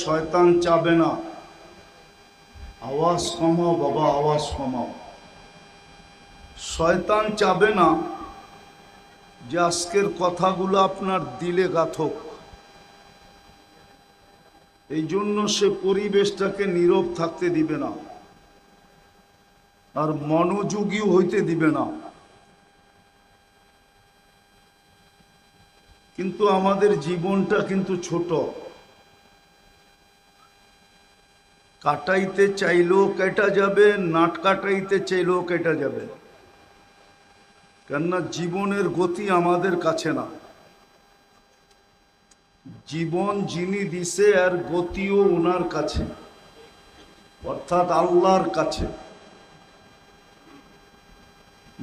শয়তান চাবে না। আওয়াজ কমাও বাবা, আওয়াজ কমাও। শয়তান চাবে না যে আজকের কথাগুলো আপনার দিলে গাথক। এই জন্য সে পরিবেশটাকে নীরব থাকতে দিবে না, আর মনোযোগী হইতে দিবে না। কিন্তু আমাদের জীবনটা কিন্তু ছোট। কাটাইতে চাইলেও কেটা যাবে, নাট কাটাইতে চাইলেও কেটা যাবে। কেননা জীবনের গতি আমাদের কাছে না। জীবন যিনি দিছে আর গতিও ওনার কাছে, অর্থাৎ আল্লাহর কাছে।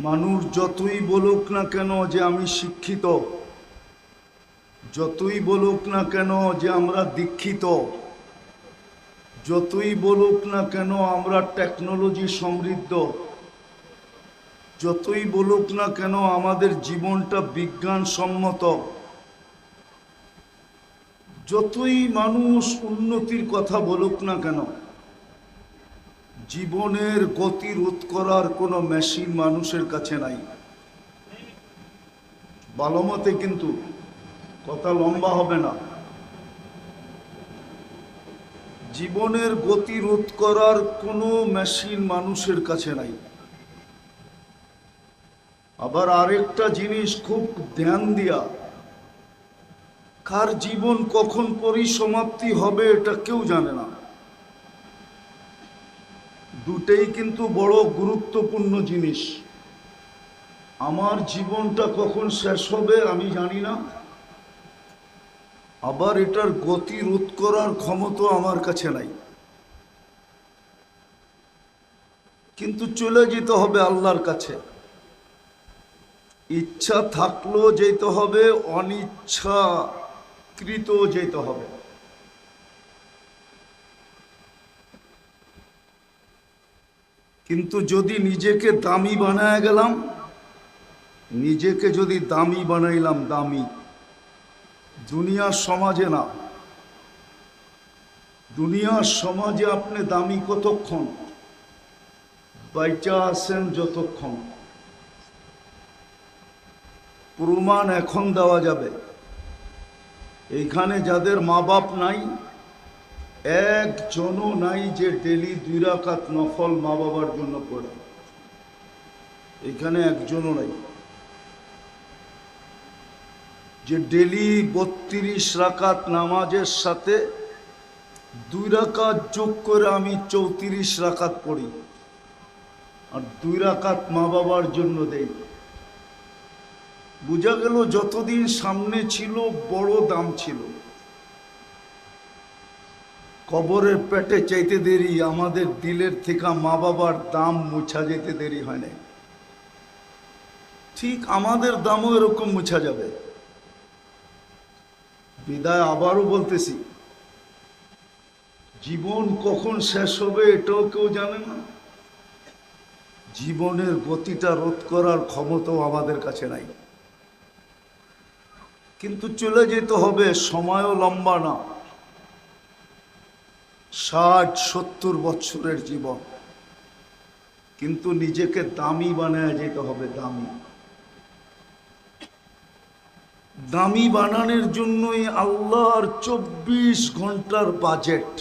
মানুষ যতই বলুক না কেন যে আমি শিক্ষিত, যতই বলুক না কেন যে আমরা দীক্ষিত, যতই বলুক না কেন আমরা টেকনোলজি সমৃদ্ধ, যতই বলুক না কেন আমাদের জীবনটা বিজ্ঞানসম্মত, যতই মানুষ উন্নতির কথা বলুক না কেন, জীবনের গতি রোধ করার কোনো মেশিন মানুষের কাছে নাই। ভালো মতে কিন্তু কথা লম্বা হবে না। জীবনের গতি রোধ করার কোনো মেশিন মানুষের কাছে নাই। আবার আরেকটা জিনিস খুব ধ্যান দিয়া, কার জীবন কখন পরিসমাপ্তি হবে এটা কেউ জানে না। দুটেই কিন্তু বড় গুরুত্বপূর্ণ জিনিস। আমার জীবনটা কখন শেষ হবে আমি জানি না, আবার এটার গতি রোধ করার ক্ষমতা আমার কাছে নাই। কিন্তু চলে যেতে হবে আল্লাহর কাছে। ইচ্ছা থাকলেও যেতে হবে, অনিচ্ছাকৃত যেতে হবে। কিন্তু যদি নিজেকে দামি বানায় গেলাম, নিজেকে যদি দামি বানাইলাম, দামি দুনিয়ার সমাজে না, দুনিয়ার সমাজে আপনি দামি কতক্ষণ? বাইচা আছেন যতক্ষণ। প্রমাণ এখন দেওয়া যাবে। এইখানে যাদের মা বাপ নাই, একজনও নাই যে ডেলি 2 রাকাত নফল মা বাবার জন্য পড়ে। এইখানে একজনও নাই যে ডেলি 32 রাকাত নামাজের সাথে 2 রাকাত যোগ করে আমি 34 রাকাত পড়ি, আর 2 রাকাত মা বাবার জন্য দেই। বোঝা গেল যতদিন সামনে ছিল বড় দাম ছিল। কবরের পেটে চাইতে দেরি আমাদের দিলের থেকে মা বাবার দাম মুছা যেতে দেরি হয় না। ঠিক আমাদের দামও এরকম মুছা যাবে। বিদায় আবারও বলতেছি, জীবন কখন শেষ হবে এটাও কেউ জানে না। জীবনের গতিটা রোধ করার ক্ষমতাও আমাদের কাছে নাই। কিন্তু চলে যেতে হবে, সময়ও লম্বা না। 60-70 বছরের জীবন, কিন্তু নিজেকে দামি বানায় যেতে হবে। দামি দামি বানানোর জন্যই আল্লাহর 24 ঘন্টার বাজেট।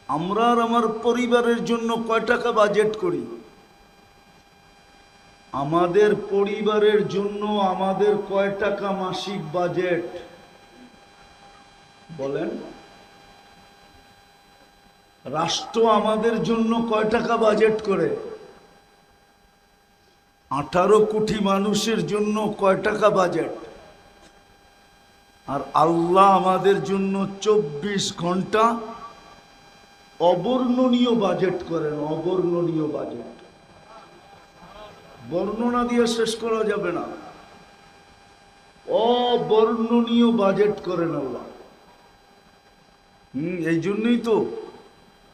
আমরা আর আমার পরিবারের জন্য কয় টাকা বাজেট করি? আমাদের পরিবারের জন্য আমাদের কয় টাকা মাসিক বাজেট বলেন? রাষ্ট্র আমাদের জন্য কয় টাকা বাজেট করে? 18 কোটি মানুষের জন্য কয় টাকা বাজেট? আর আল্লাহ আমাদের জন্য 24 ঘন্টা অবর্ণনীয় বাজেট করেন। অবর্ণনীয় বাজেট বর্ণনা দিয়ে শেষ করা যাবে না। অবর্ণনীয় বাজেট করেন আল্লাহ। এই জন্যই তো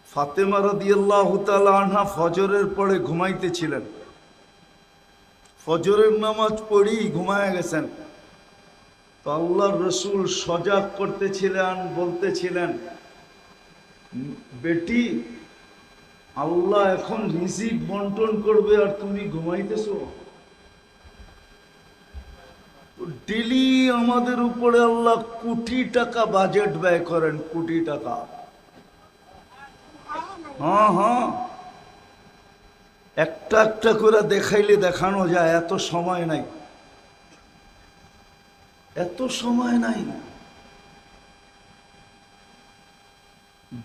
ফাতেমা রাদিয়াল্লাহু তাআলা আনহা ফজরের পরে ঘুমাইতেছিলেন। ফজরের নামাজ পড়ি ঘুমায় গেছেন। তো আল্লাহর রসুল সজাগ করতেছিলেন, বলতেছিলেন, বেটি, আল্লাহ এখন রিজিক বন্টন করবে আর তুমি ঘুমাইতেছো। ডেলি আমাদের উপরে আল্লাহ কোটি টাকা বাজেট ব্যয় করেন, কোটি টাকা। হ্যাঁ হ্যাঁ, একটা একটা করে দেখাইলে দেখানো যায়, এত সময় নাই, এত সময় নাই।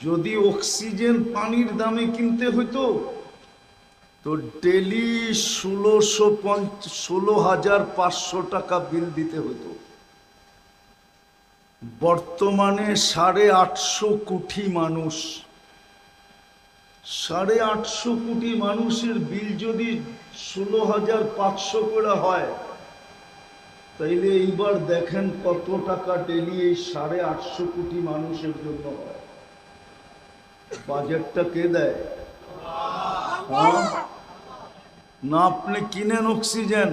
যদি অক্সিজেন পানির দামে কিনতে হইতো তো ডেলি 16,500 টাকা বিল দিতে হতো। বর্তমানে 850 কোটি মানুষ, 850 কোটি মানুষের বিল যদি 16,500 করে হয়, তাইলে এইবার দেখেন কত টাকা ডেলি এই 850 কোটি মানুষের জন্য হয়। বাজেটটা কে দেয়? না আপনি কিনেন অক্সিজেন?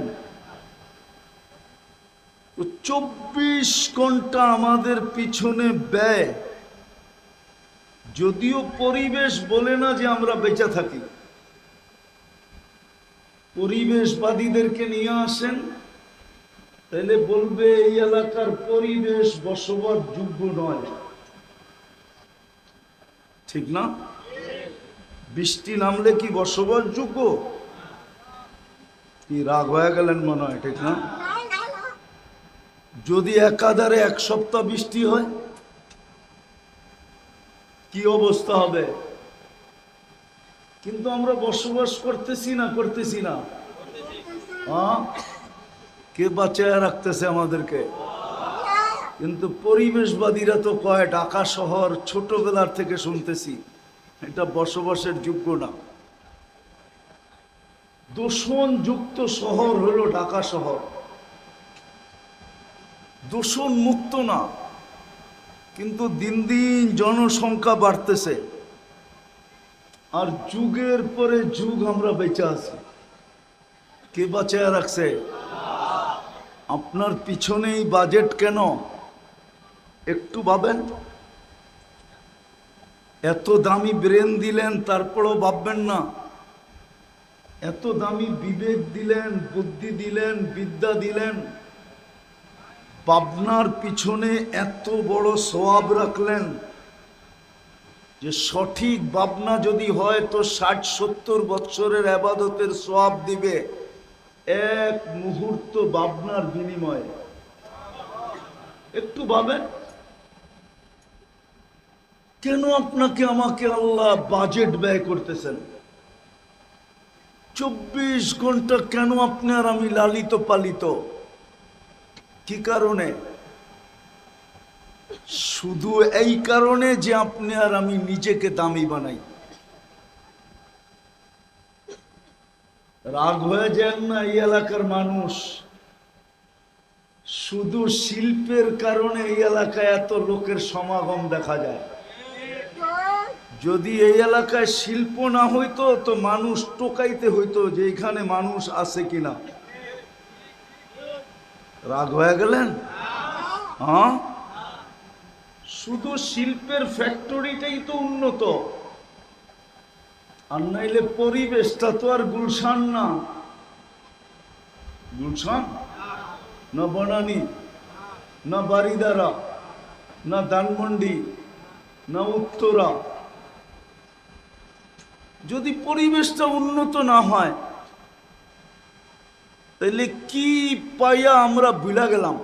24 ঘন্টা আমাদের পিছনে ব্যয়। যদিও পরিবেশ বলে না যে আমরা বেঁচে থাকি, পরিবেশবাদীদেরকে নিয়ে আসেন, তাহলে বলবে এই এলাকার পরিবেশ বসবাস যোগ্য নয়, ঠিক না? বৃষ্টি নামলে কি বসবাস যোগ্য? কি রাগ হয়ে গেলেন মনে হয়, ঠিক না? যদি একাধারে 1 সপ্তাহ বৃষ্টি হয় কি অবস্থা হবে? কিন্তু আমরা বসবাস করতেছি না, করতেছি না? হ্যাঁ, কে বাঁচায় রাখতেছে আমাদেরকে? কিন্তু পরিবেশবাদীরা তো কয় ঢাকা শহর ছোটবেলার থেকে শুনতেছি এটা বসবাসের যোগ্য না। দূষণযুক্ত শহর হলো ঢাকা শহর, দূষণ মুক্ত না। কিন্তু দিন দিন জনসংখ্যা বাড়তেছে, আর যুগের পরে যুগ আমরা বেঁচে আছি। কে বাঁচায় রাখছে? আপনার পিছনেই বাজেট কেন একটু ভাবেন। এত দামি ব্রেন দিলেন, তারপরও ভাববেন না। এত দামি বিবেক দিলেন, বুদ্ধি দিলেন, বিদ্যা দিলেন, ভাবনার পিছনে এত বড় সওয়াব রাখলেন যে সঠিক ভাবনা যদি হয় তো 60-70 বৎসরের ইবাদতের সওয়াব দিবে এক মুহূর্ত ভাবনার বিনিময়ে। একটু ভাবেন, কেন আপনাকে আমাকে আল্লাহ বাজেট ব্যয় করতেছেন? 24 ঘন্টা কেন আপনি আর আমি লালিত পালিত? কি কারণে? শুধু এই কারণে যে আপনি আর আমি নিজেকে দামি বানাই। রাগ হয়ে যান না এই এলাকার মানুষ, শুধু শিল্পের কারণে এই এলাকায় এত লোকের সমাগম দেখা যায়। যদি এই এলাকায় শিল্প না হইতো তো মানুষ টোকাইতে হইতো যে এখানে মানুষ আছে কিনা। রাগ হয়ে গেলেন? হ্যাঁ, শুধু শিল্পের ফ্যাক্টরিটাই তো উন্নত, আর নাইলে পরিবেশটা তো আর গুলশান না। গুলশান না বনানী, না বারিদারা, না ধানমন্ডি, না উত্তরা। যদি পরিবেশটা উন্নত না হয় তাহলে কি পাইয়া আমরা ভুলা গেলাম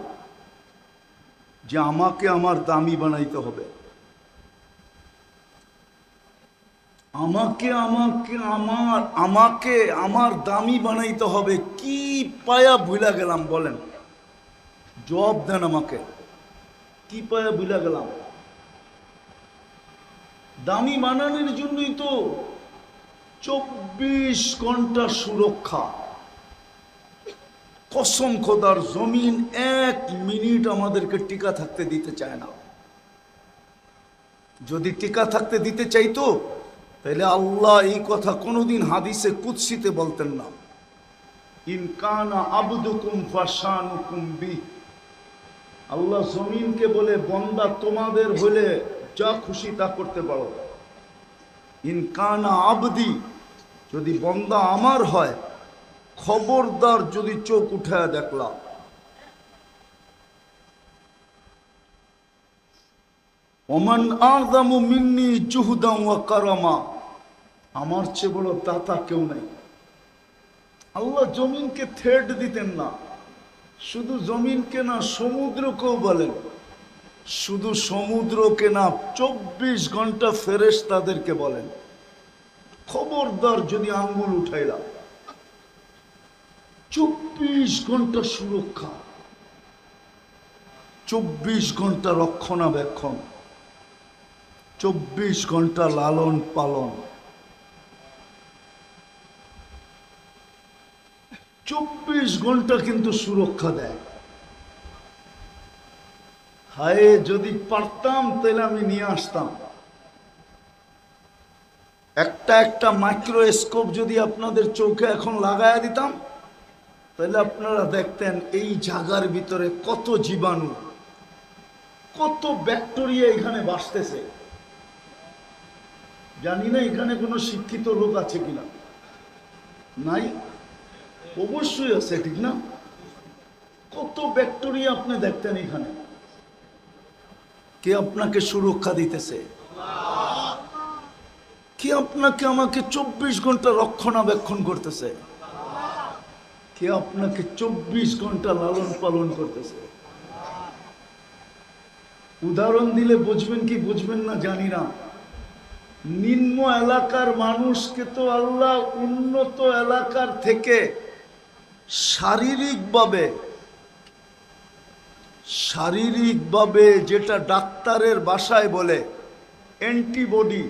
যে আমাকে আমার দামি বানাইতে হবে? আমাকে আমাকে আমার আমাকে আমার দামি বানাইতে হবে, কি পায়া ভুলা গেলাম বলেন? জবাব দেন আমাকে, কি পায়া ভুলা গেলাম? দামি বানানোর জন্যই তো 24 ঘন্টা সুরক্ষা। কসম খোদার, জমিন 1 মিনিট আমাদেরকে টিকা থাকতে দিতে চায় না। যদি টিকা থাকতে দিতে চাইতো তাহলে আল্লাহ এই কথা কোনোদিন হাদিসে কুদসিতে বলতেন না, ইন কানা আবদুকুম ফাশানুকুম বি। আল্লাহ জমিনকে বলে, বন্দা তোমাদের হলে যা খুশি তা করতে পারো। ইনকানা আবদি, যদি বন্দা আমার হয়, খবরদার যদি চোখ উঠায় দেখলাম। ওমান আযমু মিন্নি জুহদান ওয়া কারামা, আমার চেয়ে বড় দাতা কেউ নাই। আল্লাহ জমিনকে থ্রেড দিতেন না, শুধু জমিনকে না সমুদ্রকেও বলেন, শুধু সমুদ্রকে না 24 ঘন্টা ফেরেশতাদেরকে বলেন, খবরদার যদি আঙ্গুল উঠাইলাম। 24 ঘন্টা সুরক্ষা, 24 ঘন্টা রক্ষণাবেক্ষণ, 24 ঘন্টা লালন পালন, 24 ঘন্টা কিন্তু সুরক্ষা দেয়। হায় যদি পারতাম তাহলে আমি নিয়ে আসতাম। একটা একটা মাইক্রোস্কোপ যদি আপনাদের চোখে এখন লাগায়া দিতাম, তাহলে আপনারা দেখতেন এই জায়গার ভিতরে কত জীবাণু, কত ব্যাকটেরিয়া এখানে বাসতেছে। জানি না এখানে কোনো শিক্ষিত লোক আছে কিনা, নাই? অবশ্যই আছে, ঠিক না? কত ব্যাকটেরিয়া আপনি দেখতেন এখানে। কে আপনাকে সুরক্ষা দিতেছে? কে আপনাকে আমাকে 24 ঘন্টা রক্ষণাবেক্ষণ করতেছে? কে আপনাকে 24 ঘন্টা লালন পালন করতেছে? উদাহরণ দিলে বুঝবেন কি বুঝবেন না জানি না। নিম্ন এলাকার মানুষকে তো আল্লাহ উন্নত এলাকার থেকে শারীরিকভাবে যেটা ডাক্তারের ভাষায় বলে অ্যান্টিবডি,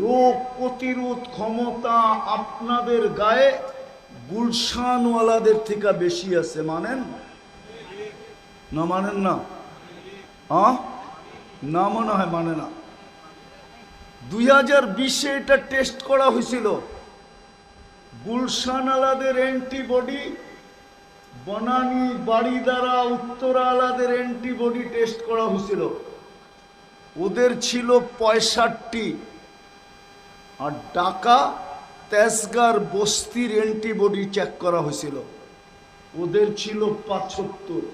রোগ প্রতিরোধ ক্ষমতা আপনাদের গায়ে গুলশানওয়ালাদের থেকে বেশি আছে। মানেন না? মানেন না? না মনে হয় মানে না। 2020-এ এটা টেস্ট করা হয়েছিল। গুলশানওয়ালাদের antibody, Banani, বাড়িদারা, Uttara আলাদের antibody test করা হয়েছিল। ওদের ছিল 65, আর ঢাকা, তেজগাঁর, বস্তির অ্যান্টিবডি চেক করা হয়েছিল, ওদের ছিল 75।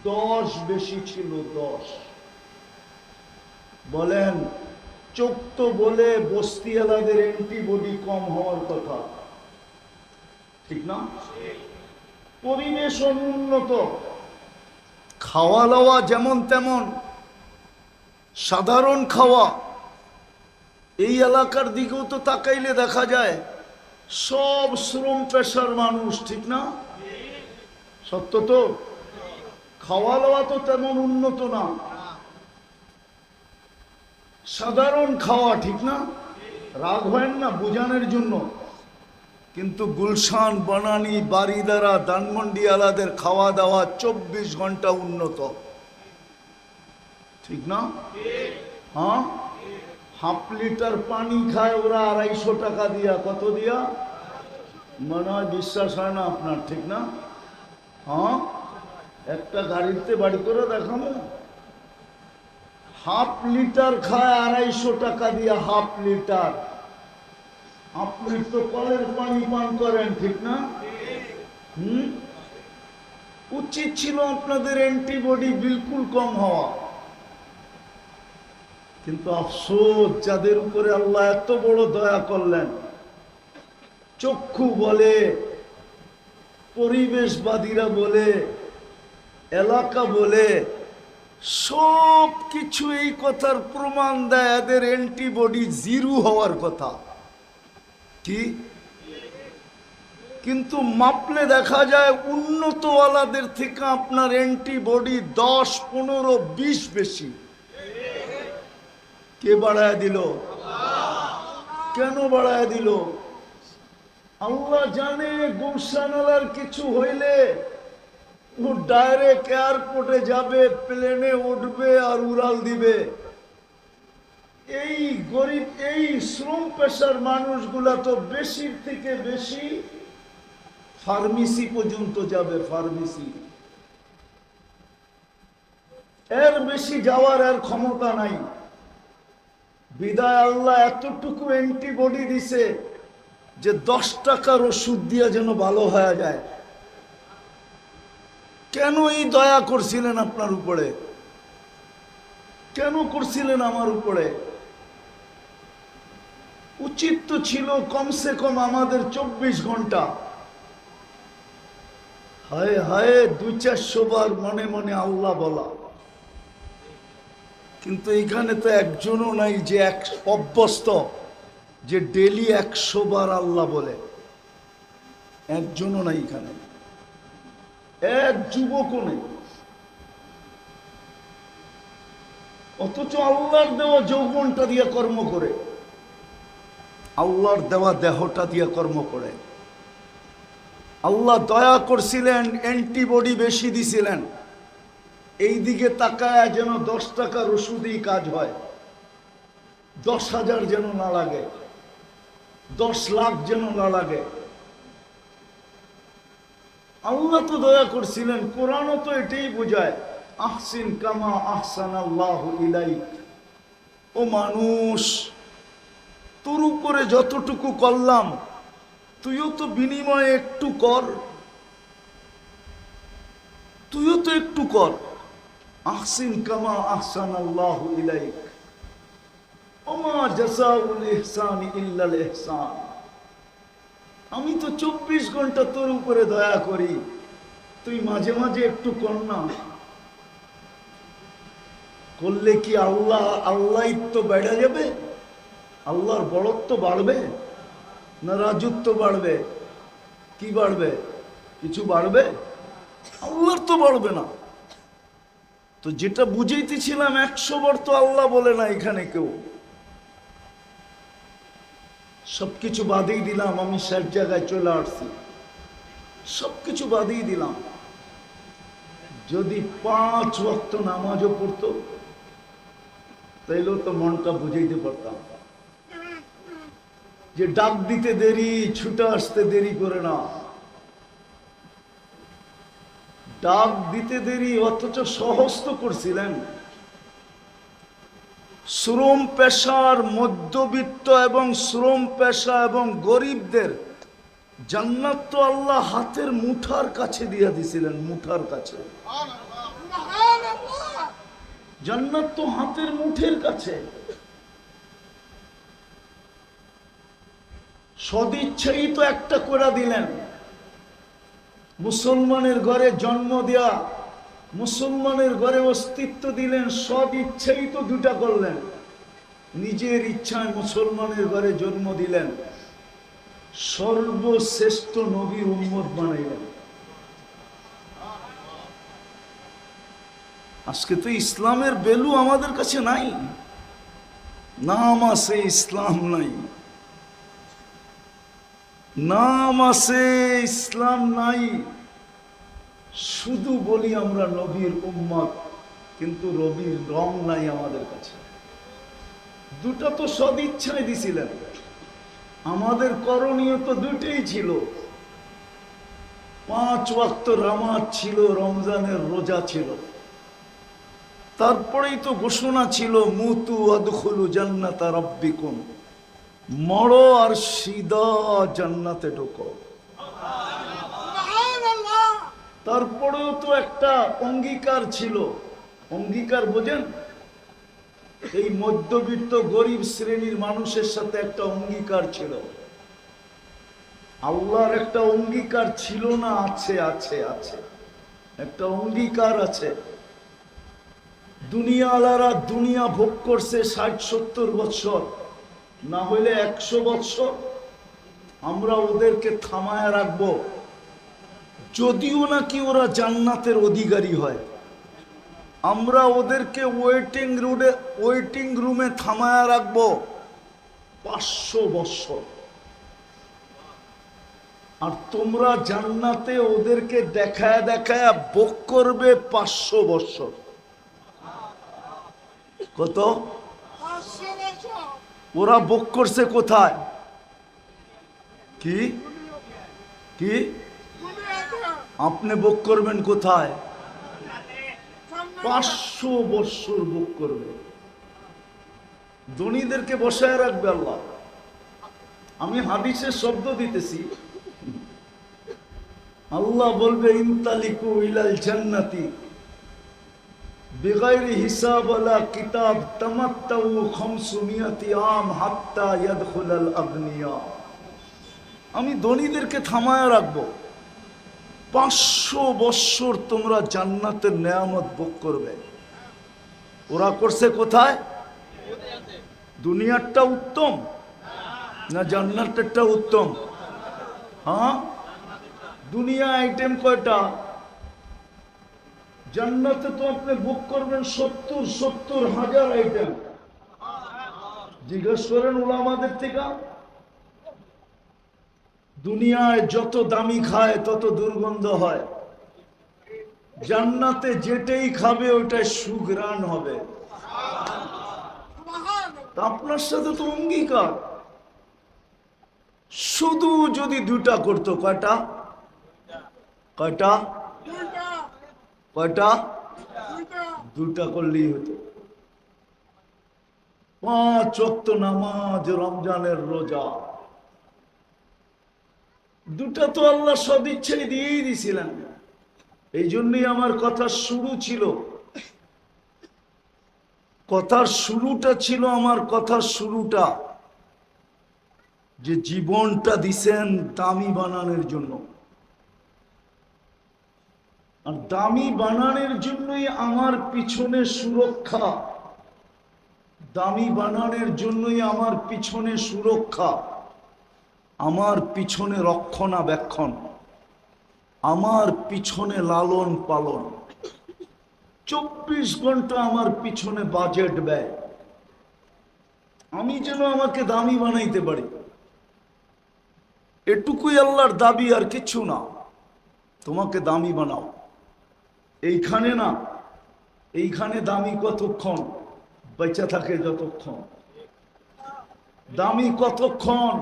10 বেশি ছিল, 10। বলেন, চোখ তো বলে বস্তিওয়ালাদের অ্যান্টিবডি কম হওয়ার কথা, ঠিক না? পরিবেশ অনুন্নত, খাওয়া দাওয়া যেমন তেমন সাধারণ খাওয়া। এই এলাকার দিকেও তো তাকাইলে দেখা যায় সব শ্রম পেশার মানুষ, ঠিক না? সত্য তো? খাওয়া দাওয়া তো তেমন উন্নত না, সাধারণ খাওয়া, ঠিক না? রাগ হয় না বোঝানোর জন্য। কিন্তু গুলশান, বনানী, বাড়িদারা, ধানমন্ডি আলাদের খাওয়া দাওয়া 24 ঘন্টা উন্নত, ঠিক না? হ্যাঁ, হাফ লিটার পানি খায় ওরা 250 টাকা দিয়া। কত দিয়া? মনে হয় বিশ্বাস হয় না আপনার, ঠিক না? হ্যাঁ, একটা গাড়িতে বাড়ি করে দেখানো, হাফ লিটার খায় 250 টাকা দিয়া, হাফ লিটার। আপনি তো কলের পানি পান করেন, ঠিক না? উচিত ছিল আপনাদের অ্যান্টিবডি বিলকুল কম হওয়া। কিন্তু আফসোস, যাদের উপরে আল্লাহ এত বড় দয়া করলেন, চক্ষু বলে, পরিবেশবাদীরা বলে, এলাকা বলে, সব কিছু এই কথার প্রমাণ দেয় এদের অ্যান্টিবডি 0 হওয়ার কথা। কি? কিন্তু মাপলে দেখা যায় উন্নতওয়ালাদের থেকে আপনার অ্যান্টিবডি 10, 15, 20 বেশি। কে বাড়ায় দিল? কেন বাড়ায় দিল? আল্লাহ জানে গুলশানওয়ালার কিছু হইলে ও ডাইরেক্ট এয়ারপোর্টে যাবে, প্লেনে উঠবে আর উড়াল দিবে। এই গরিব, এই শ্রম পেশার মানুষগুলা তো বেশির থেকে বেশি ফার্মেসি পর্যন্ত যাবে। ফার্মেসি এর বেশি যাওয়ার আর ক্ষমতা নাই। বিদায় আল্লাহ এতটুকু অ্যান্টিবডি দিছে যে 10 টাকার ওষুধ দিয়ে যেন ভালো হয়ে যায়। কেন এই দয়া করছিলেন আপনার উপরে? কেন করছিলেন আমার উপরে? উচিত তো ছিল কমসে কম আমাদের 24 ঘন্টা, হায় হায় 200-400 বার মনে মনে আল্লাহ বলা। কিন্তু এখানে তো একজনও নাই যে অভ্যস্ত যে ডেলি 100 বার আল্লাহ বলে, একজনও নাই এখানে, এক যুবকও নেই। অথচ আল্লাহর দেওয়া যৌবনটা দিয়ে কর্ম করে, আল্লাহর দেওয়া দেহটা দিয়ে কর্ম করে। আল্লাহ দয়া করছিলেন, অ্যান্টিবডি বেশি দিছিলেন। এই দিকে তাকায় যেন 10 টাকার ওষুধই কাজ হয়, 10,000 যেন না লাগে, 10 লাখ যেন না লাগে। আল্লাহ তো দয়া করছিলেন। কোরআনও তো এটাই বোঝায়, আহসিন কামা আহসানাল্লাহু ইলাইক। ও মানুষ, তোর উপরে যতটুকু করলাম তুইও তো বিনিময়ে একটু কর, তুইও তো একটু কর। আহসিন কামা আহসানাল্লাহু ইলাইক ওমা জাযাউল ইহসানি ইল্লাল ইহসান। আমি তো 24 ঘন্টা তোর উপরে দয়া করি, তুই মাঝে মাঝে একটু কর না। করলে কি আল্লাহ তো বেড়ে যাবে? আল্লাহর বড়ত্ব বাড়বে না রাজত্ব বাড়বে? কি বাড়বে? কিছু বাড়বে? আল্লাহর তো বাড়বে না। তো যেটা বুঝাইতেছিলাম, 100 বার তো আল্লাহ বলে না এখানে কেউ। সবকিছু বাদেই দিলাম, আমি সব জায়গায় চলে আসছি, সবকিছু বাদেই দিলাম। যদি 5 ওয়াক্ত নামাজও পড়তো তাইলেও তো মনটা বুঝাইতে পারতাম যে ডাক দিতে দেরি, ছুটে আসতে দেরি করে না। ডাক দিতে দেরি, অথচ সহজ তো করছিলেন। শ্রম পেশার মধ্যবিত্ত এবং শ্রম পেশা এবং গরিবদের জান্নাত তো আল্লাহ হাতের মুঠার কাছে দিয়ে দিছিলেন, মুঠার কাছে। জান্নাত তো হাতের মুঠের কাছে। সদিচ্ছাই তো একটা করে দিলেন। মুসলমানের ঘরে জন্ম দেয়া, মুসলমানের ঘরে অস্তিত্ব দিলেন, সদিচ্ছাই তো 2টা করলেন। নিজের ইচ্ছায় মুসলমানের ঘরে জন্ম দিলেন, সর্বশ্রেষ্ঠ নবীর উম্মত বানাইলেন। আজকে তো ইসলামের ভ্যালু আমাদের কাছে নাই, নাম আছে ইসলাম নাই, নাম আছে ইসলাম নাই। শুধু বলি আমরা নবীর উম্মত, কিন্তু নবীর রং নাই আমাদের কাছে। 2টা তো সদিচ্ছায় দিছিলেন। আমাদের করণীয় তো 2টাই ছিল। 5 ওয়াক্ত নামাজ ছিল, রমজানের রোজা ছিল। তারপরেই তো ঘোষণা ছিল, মুতু আদখুলু জান্নাতা রাব্বিকুম, মরো আর সিধা জান্নাতে ঢোকো। তারপরেও তো একটা অঙ্গীকার ছিল। অঙ্গীকার বোঝেন? এই মধ্যবিত্ত গরিব শ্রেণীর মানুষের সাথে একটা অঙ্গীকার ছিল। আল্লাহর একটা অঙ্গীকার ছিল না? আছে আছে আছে, একটা অঙ্গীকার আছে। দুনিয়াওয়ালারা দুনিয়া ভোগ করছে 60-70 বছর, না হইলে 100 বছর। আমরা ওদেরকে থামায় রাখবো, যদিও নাকি ওরা জান্নাতের অধিকারী হয়। আমরা ওদেরকে ওয়েটিং রুমে থামায় রাখবো 500 বছর। আর তোমরা জান্নাতে ওদেরকে দেখায় দেখায় ভোগ করবে 500 বছর। কত? ওরা ভোগ করছে কোথায়? কি কি আপনি ভোগ করবেন কোথায়? 500 বৎসর ভোগ করবে। ধনীদেরকে বসায় রাখবে আল্লাহ। আমি হাদিসের শব্দ দিতেছি, আল্লাহ বলবে ইনতালিকু ইলাল জান্নাতি বিগাইরি হিসাব ওয়ালা কিতাব তামাত্তাউ 500 আম হাত্তা ইয়াদখুলাল আগনিয়া। আমি ধনীদেরকে থামায় রাখবো, 500 বৎসর তোমরা জান্নাতের নেয়ামত ভোগ করবে। ওরা করছে কোথায়? দুনিয়ারটা উত্তম না জান্নাতেরটা উত্তম? হ্যাঁ, দুনিয়া আইটেম কয়টা? জান্নাতে তো আপনি বুক করবেন 70,000 আইটেম। জিজ্ঞেস করেন উলামাদের থেকে। দুনিয়ায় যত দামি খায় তত দুর্গন্ধ হয়, জান্নাতে যেটাই খাবে ওইটাই সুঘ্রাণ হবে। আপনার সাথে তো অঙ্গীকার। শুধু যদি 2টা করতো, কয়টা? কয়টা? কয়টা? 2টা করলেই হতো। 5 ওয়াক্ত নামাজ, রমজানের রোজা, 2টা তো আল্লাহ সদিচ্ছায় দিয়েই দিছিলেন। এই জন্যই আমার কথা শুরু ছিল, কথার শুরুটা ছিল, আমার কথার শুরুটা যে জীবনটা দিছেন দামি বানানোর জন্য। আর দামি বানানোর জন্যই আমার পিছনে সুরক্ষা, দামি বানানোর জন্যই আমার পিছনে সুরক্ষা, আমার পিছনে রক্ষণাবেক্ষণ, আমার পিছনে লালন পালন, 24 ঘন্টা আমার পিছনে বাজেট ব্যয়। আমি যেন আমাকে দামি বানাইতে পারি, এটুকুই আল্লাহর দাবি, আর কিছু না। তোমাকে দামি বানাও। এইখানে না, এইখানে দামি কতক্ষণ? বেঁচে থাকে যতক্ষণ। দামি কতক্ষণ?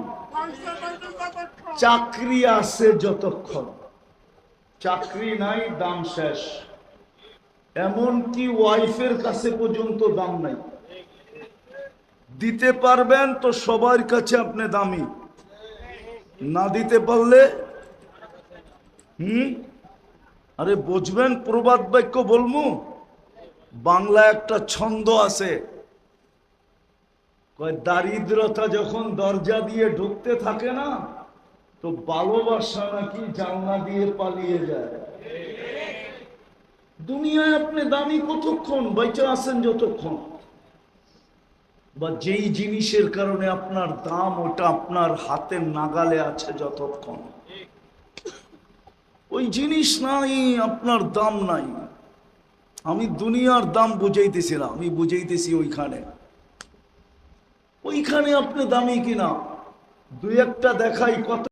চাকরি আছে যতক্ষণ। চাকরি নাই, দাম শেষ। এমনকি ওয়াইফের কাছে পর্যন্ত দাম নাই। দিতে পারবেন তো সবার কাছে আপনি দামি, না দিতে পারলে আরে বুঝবেন। প্রবাদ বাক্য বলমু, বাংলা একটা ছন্দ আছে, দারিদ্রতা যখন দরজা দিয়ে ঢুকতে থাকে না, তো ভালোবাসা নাকি জানলা দিয়ে পালিয়ে যায়। দুনিয়ায় আপনি দামি কতক্ষণ? বেঁচে আছেন যতক্ষণ, বা যেই জিনিসের কারণে আপনার দাম, ওটা আপনার হাতের নাগালে আছে যতক্ষণ, ওই জিনিস নাই, আপনার দাম নাই। আমি দুনিয়ার দাম বুঝাইতেছিলাম, আমি বুঝাইতেছি ওইখানে, ওইখানে আপনি দামি কিনা। 2-1টা দেখাই কত